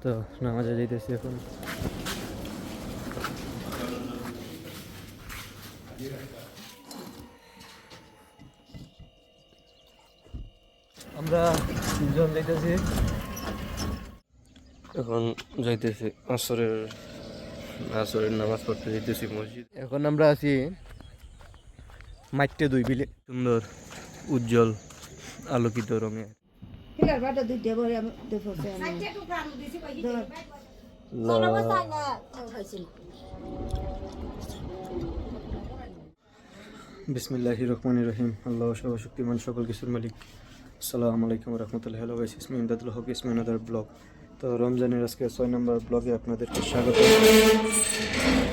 তো নামাজে যাইতেছি এখন। আমরা তিনজন যাইতেছি এখন, যাইতেছি আসরের নামাজ পড়তে যাইতেছি মসজিদ। এখন আমরা আছি মাইটে দুই বিলে, সুন্দর উজ্জ্বল আলোকিত রঙে। বিসমিল্লাহির রহমানির রহিম। আল্লাহ সর্বশক্তিমান, সকল কিছুর মালিক। আসসালামু আলাইকুম রহমতুল্লাহ। হ্যালো গাইস, ইসমি ইমদাদুল হক, ইসমি আনাদার ব্লগ। তো রমজানের আজকে 6 নম্বর ব্লগে আপনাদেরকে স্বাগত।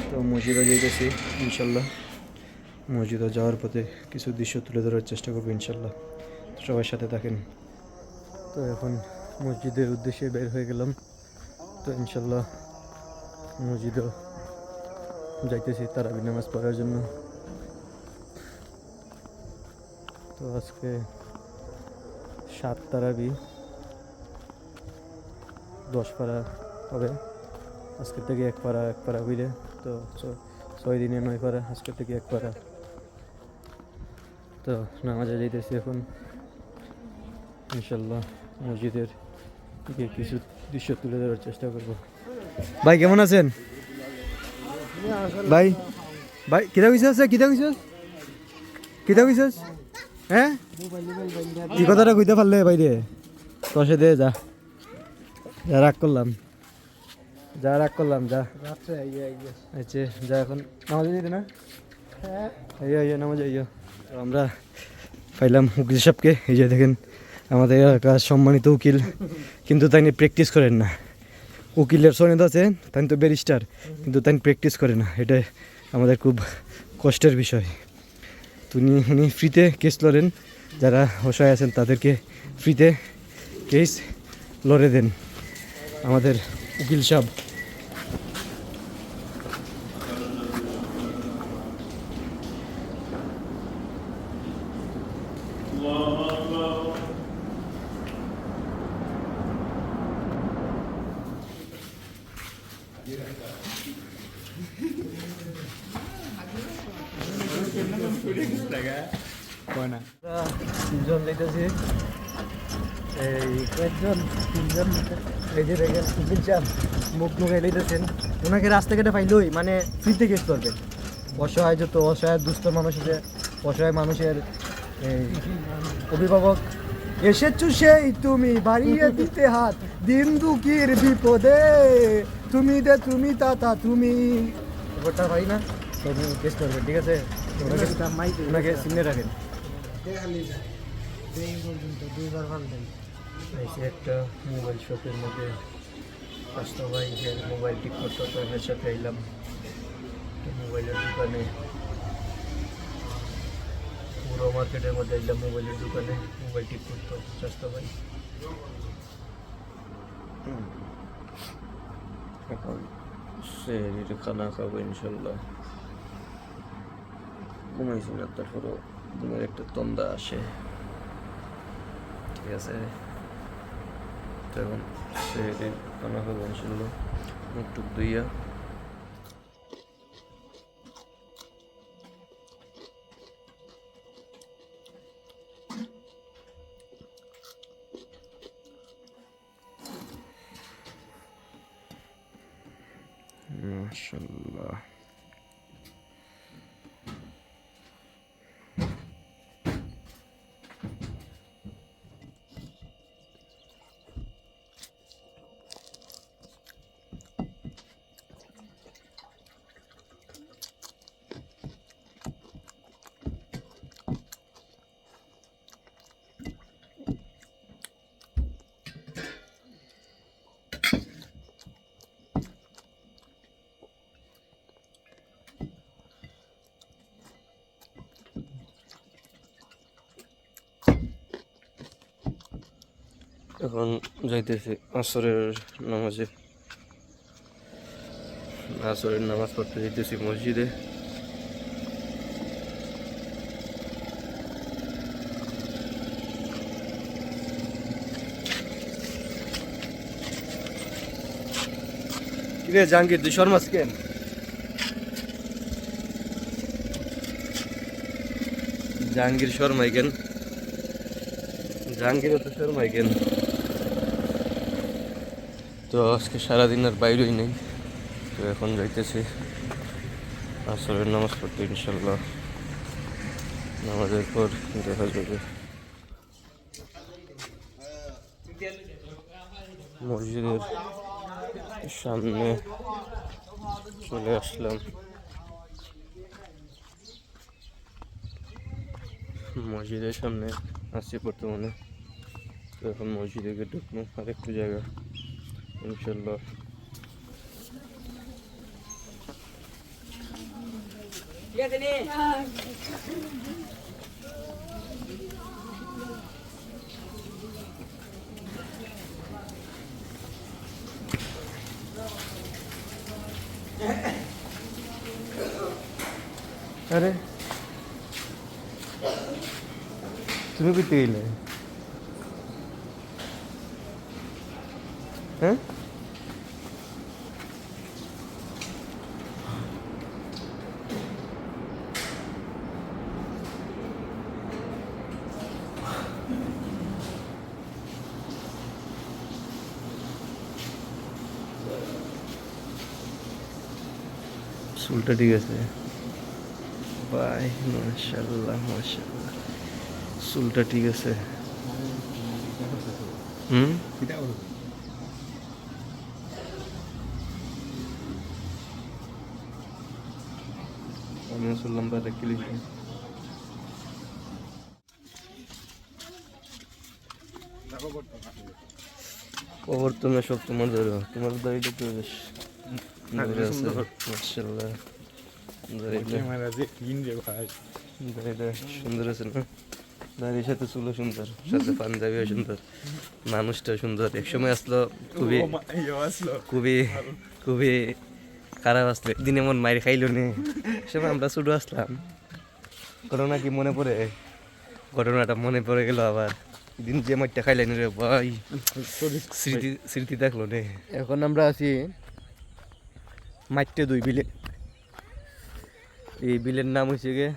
তো মসজিদে যাইতেছি ইনশাল্লাহ। মসজিদে যাওয়ার পথে কিছু দৃশ্য তুলে ধরার চেষ্টা করবো ইনশাল্লাহ। সবার সাথে থাকেন। তো এখন মসজিদের উদ্দেশ্যে বের হয়ে গেলাম। তো ইনশাল্লাহ মসজিদও যাইতেছি তারাবি নামাজ পড়ার জন্য। তো আজকে 7 তারাবি, 10 পারা হবে। আজকের থেকে 1 পারা হইলে তো 6 দিনে 9 পারা, আজকের থেকে 1 পারা। তো নামাজে যাইতেছি এখন ইনশাল্লাহ। মসজিদের দিকে কিছু দৃশ্য তুলে ধরার চেষ্টা করব। ভাই কেমন আছেন? ভাই ভাই কিতা কইছস? হ্যাঁ, কি কথাটা কইতে পারলে বাইরে তসে দে। যা রাগ করলাম, যা আচ্ছা, যা এখন নামাজে যেতে না। নামাজে আমরা পাইলাম উকিল সাহেবকে। এই যে দেখেন আমাদের এলাকার সম্মানিত উকিল, কিন্তু তাই প্র্যাকটিস করেন না। উকিলের সনদ আছে, তাই তো ব্যারিস্টার, কিন্তু তাই প্র্যাকটিস করে না। এটা আমাদের খুব কষ্টের বিষয়। উনি ফ্রিতে কেস লড়েন, যারা অসহায় আছেন তাদেরকে ফ্রিতে কেস লড়ে দেন আমাদের উকিল সাহেব। তিনজন যাইতেছি, এই যে দেখেন উকিল সাহেব মুখ নুকাই লইতেছেন। ওনাকে রাস্তাঘাটে পাইলই মানে ফ্রিতে কেস করবেন। অসহায় দুস্থ মানুষ আছে, অসহায় মানুষের অভিভাবক। এসেছো সেই তুমি বাড়িয়ে দিতে হাত, দিন দুঃখীর বিপদে তুমি তাতা তুমি। ব্যাপারটা পাই না, তুমি কেস করবেন, ঠিক আছে? ওনাকে চিনে রাখেন। একটা মোবাইল শপের মধ্যে কাস্টমার ভাই মোবাইল ঠিক করতো, তো এর সাথে এলাম মোবাইলের দোকানে। পুরো মার্কেটের মধ্যে এলাম মোবাইলের দোকানে, মোবাইল ঠিক করতো স্বাস্থ্য ভাই। এখন সে খানা খাবো ইনশাল্লাহ। ঘুমাইছি না, তারপরও ঘুমের একটা তন্দা আসে, ঠিক আছে? এখন সে খানা খাবো ইনশাল্লাহ, মুখ টুক ধুইয়া। মাশাআল্লাহ। এখন যাইতেছি আসরের নামাজ পড়তে যাইতেছি মসজিদে। রে জাহাঙ্গীর তুই শর্মাস কেন? জাহাঙ্গীর শর্মাই কেন? জাহাঙ্গীর তো শর্মাই কেন? তো আজকে সারাদিন আর বাইরেই নেই, তো এখন যাইতেছি আসরের নামাজ পড়তে। ইনশাল্লাহ নামাজের পর দেখা যাবে। মসজিদের সামনে চলে আসলাম। মসজিদের সামনে আসছি বর্তমানে। তো এখন মসজিদে গিয়ে ঢুকবো আরেকটু জায়গা ইনশাল্লাহ। আরে তুমি কোথায় গেলে? হ্যাঁ চুলটা ঠিক আছে ভাই, মাশাআল্লাহ মাশাআল্লাহ, চুলটা ঠিক আছে। আমিও শুনলাম বা কিলি প্রবর্তনে সব তোমার ধরো, তোমার দাড়িটা তো বেশ ধরে আছে মাশাআল্লাহ। দাড়িটা সুন্দর আছে না? দাড়ির সাথে চুলও সুন্দর, সাথে পাঞ্জাবিও সুন্দর, মানুষটা সুন্দর। একসময় আসলো খুবই খুবই খুবই খারাপ আসলো, একদিন এমন মাইর খাইলো নে। সময় আমরা ছোট আসলাম, ঘটনা কি মনে পড়ে? ঘটনাটা মনে পড়ে গেল আবার। দিন যে মাইরটা খাইলেন রে ভাই, স্মৃতি স্মৃতি থাকলো নে। এখন আমরা আছি মাইটে 2 বিলে। এই বিলের নাম হয়েছে গে,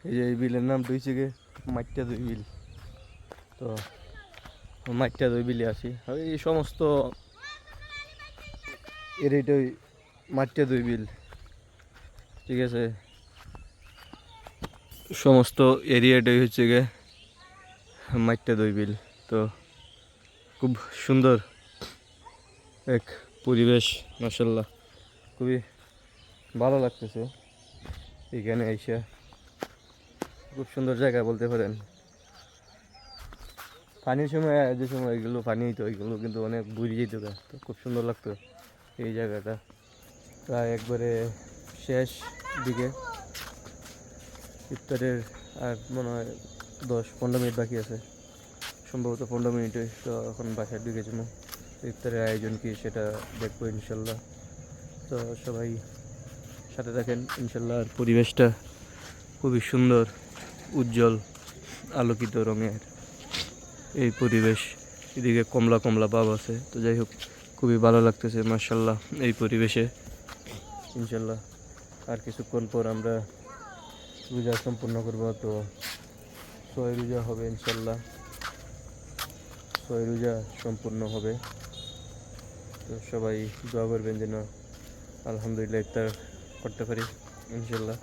এই যে এই বিলের নাম হয়েছে গে মাইটে 2 বিল। তো মাইটে 2 বিলে আছি। এই সমস্ত এর এইটাই মাইটে 2 বিল, ঠিক আছে? সমস্ত এরিয়াটাই হচ্ছে গে মাইটে 2 বিল। তো খুব সুন্দর এক পরিবেশ, মাশাআল্লাহ খুবই ভালো লাগতেছে এখানে আইসা। খুব সুন্দর জায়গা বলতে পারেন। পানির সময় যে সময় এগুলো পানি হইতো ওইগুলো কিন্তু অনেক বুড়ি যেত, তো খুব সুন্দর লাগতো এই জায়গাটা। প্রায় একবারে শেষ দিকে, ইফতারের আর মনে হয় 10-15 মিনিট বাকি আছে, সম্ভবত 15 মিনিটে। তো এখন বাসার দিকে যাবো, ইফতারের আয়োজন কি সেটা দেখবো ইনশাল্লাহ। তো সবাই সাথে থাকেন ইনশাল্লাহ। আর পরিবেশটা খুবই সুন্দর, উজ্জ্বল আলোকিত রঙের এই পরিবেশ। এদিকে কমলা কমলা ভাব আছে। তো যাই হোক, খুবই ভালো লাগতেছে মাশাআল্লাহ এই পরিবেশে ইনশাল্লাহ। আর কিছুক্ষণ পর আমরা রোজা সম্পূর্ণ করবো। তো 6 রোজা হবে ইনশাল্লাহ, 6 রোজা সম্পূর্ণ হবে। তো সবাই দোয়া করবেন যেন আলহামদুলিল্লাহ ইফতার করতে পারি ইনশাল্লাহ।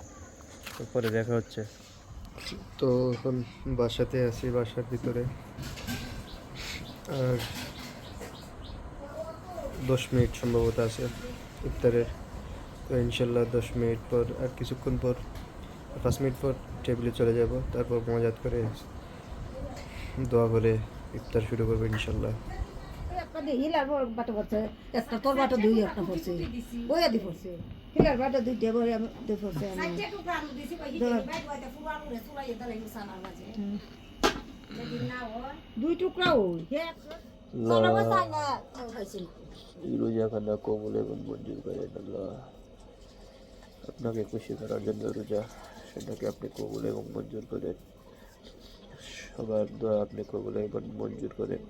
তারপরে দেখা হচ্ছে। তো এখন বাসাতে আছি, বাসার ভিতরে। আর 10 মিনিট সম্ভবত আছে ইফতারের। তো ইনশাল্লাহ 10 মিনিট পর, আর কিছুক্ষণ পর 5 মিনিট পর টেবিলে চলে যাব। তারপর মজাত করে দোয়া করে ইফতার শুরু করবো ইনশাল্লাহ। হিলার বাটা পড়ছে একটা, তোর বাটা 2 একটা পড়ছে, ওই আদি পড়ছে। হিলার বাটা 2 দিয়ে বলে আমি 2 পড়ছে। আমি দুই টুকরা ওই রোজা খানা কবুল এবং মঞ্জুর করেন আল্লাহ। আপনাকে খুশি করার জন্য রোজা, সেটাকে আপনি কবুল এবং মঞ্জুর করেন। সবার দোয়া আপনি কবুল এবং মঞ্জুর করেন।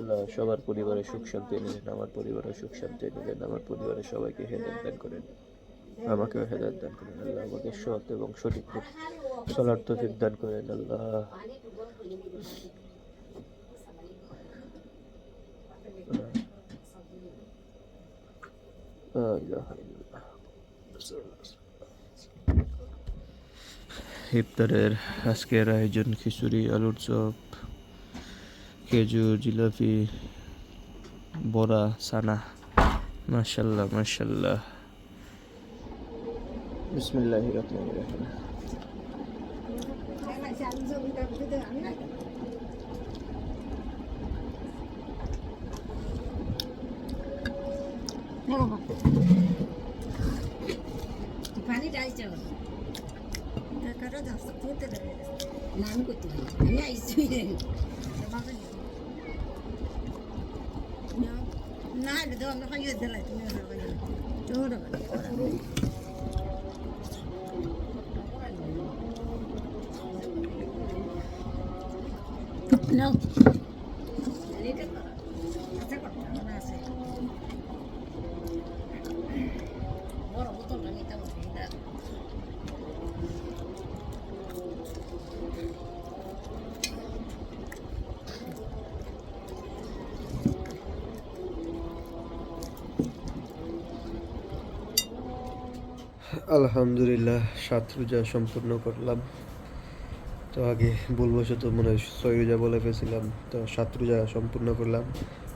আল্লাহ সবার পরিবারে সুখ শান্তি এনে দেন, আমার পরিবারে সুখ শান্তি এনে দেন, আমার পরিবারের সবাইকে হেদায়েত দান করেন, আমাকেও হেদায়েত দান করেন আল্লাহ, আমাকে সৎ এবং সঠিক পথ চলার তৌফিক দান করেন আল্লাহ। লা ইলাহা ইল্লাল্লাহ। ইফতারের আজকের আয়োজন খিচুড়ি, আলুর চপ, খেজুর, জিলাপি, বড়া, সানা। মাশাল্লাহ মাশাল্লাহ। বিসমিল্লাহির রহমানির রহিম। পানি ডালছে আমি করতে পারি আমি আইসি না এটা তো আমরা খাইয়ে দিলাই তুমি No. আলহামদুলিল্লাহ 7 রোজা সম্পূর্ণ করলাম। তো আগে ভুলবশত মনে হয় 6 রোজা বলে ফেলছিলাম, তো 7 রোজা সম্পূর্ণ করলাম।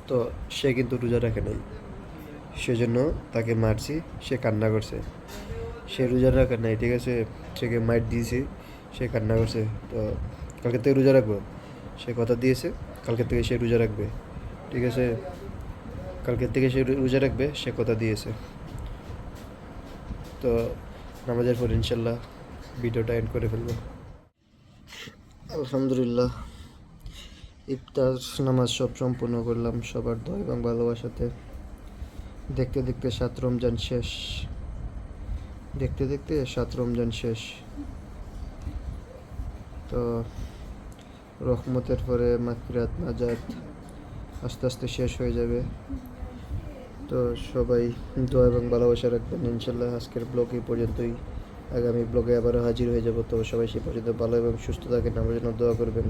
তো সে কিন্তু রোজা রাখে নাই, সেজন্য তাকে মারছি, সে কান্না করছে। সে রোজা রাখে নাই, ঠিক আছে, সেকে মাইট দিয়েছি, সে কান্না করছে। তো কালকে থেকে রোজা রাখবো, সে কথা দিয়েছে কালকে থেকে সে রোজা রাখবে, ঠিক আছে, কালকে থেকে সে রোজা রাখবে, সে কথা দিয়েছে। তো নামাজের পর ইনশাল্লাহ ভিডিওটা এন্ড করে ফেলবো। আলহামদুলিল্লাহ ইফতার নামাজ সব সম্পূর্ণ করলাম সবার দোয়া এবং ভালোবাসাতে। দেখতে দেখতে 7 রমজান শেষ, দেখতে দেখতে 7 রমজান শেষ। তো রহমতের পরে মাগফিরাত, নাজাত আস্তে আস্তে শেষ হয়ে যাবে। তো সবাই দোয়া এবং ভালোবাসা রাখবেন ইনশাল্লাহ। আজকের ব্লগ এই পর্যন্তই, আগামী ব্লগে আবারও হাজির হয়ে যাব। তো সবাই সে পর্যন্ত ভালো এবং সুস্থ থাকেন, আমার জন্য দোয়া করবেন।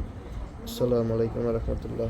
আসসালামু আলাইকুম ওয়া রাহমাতুল্লাহ।